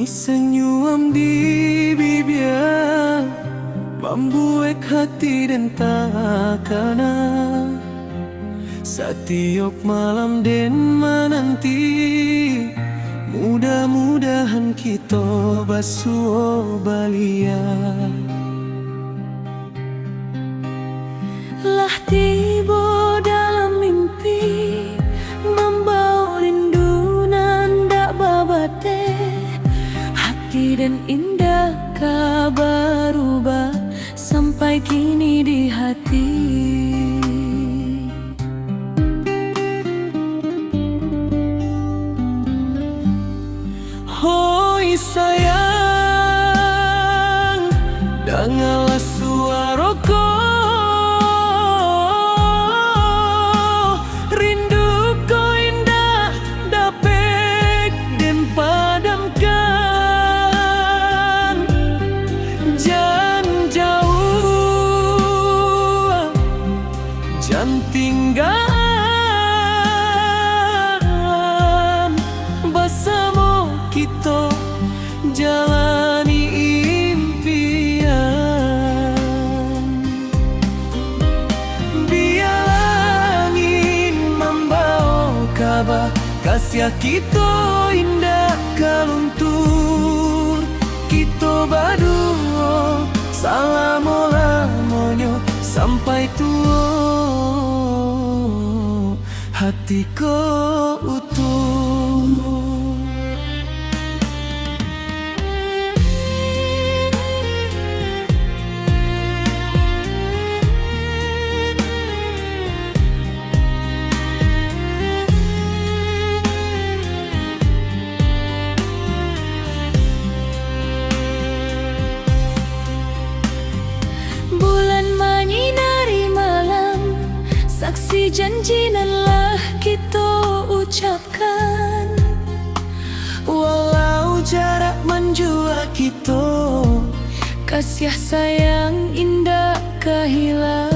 Manis senyum di bibir membuat hati dan takana. Setiap malam dan menanti, mudah-mudahan kita basuh balia. Lah tiba dalam mimpi, membawa rindu nanda babate. Hati dan indah kabar berubah sampai kini di hati. Hoi sayang, dengarlah suaraku. Rinduku indah dapat dan padamkan. Jangan jauh, jangan tinggal. Bersama kita jalani impian. Biar angin membawa kabar, kasih kita indah kaluntur. Kita berdua selama-lamanya sampai tua, hatiku utuh. Bulan menyinari malam, saksi janji nanlah kita ucapkan. Walau jarak menjua kita, Kasih sayang indah kehilang.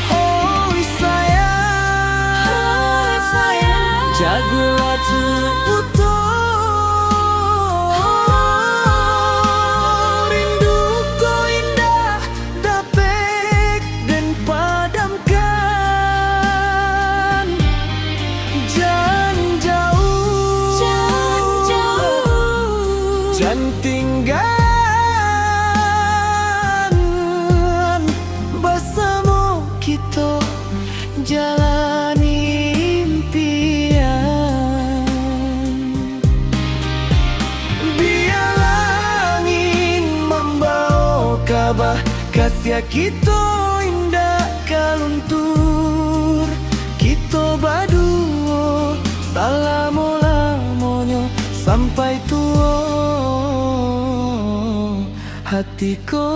oh sayang, jagalah utuh. Rinduku indah dapat dan padamkan. Jangan jauh, jangan tinggal. Bersama kita jalani impian. Biar angin membawa kabar, kasih kita indah kaluntur. Kita berdua selama-lamanya sampai tua, hatiku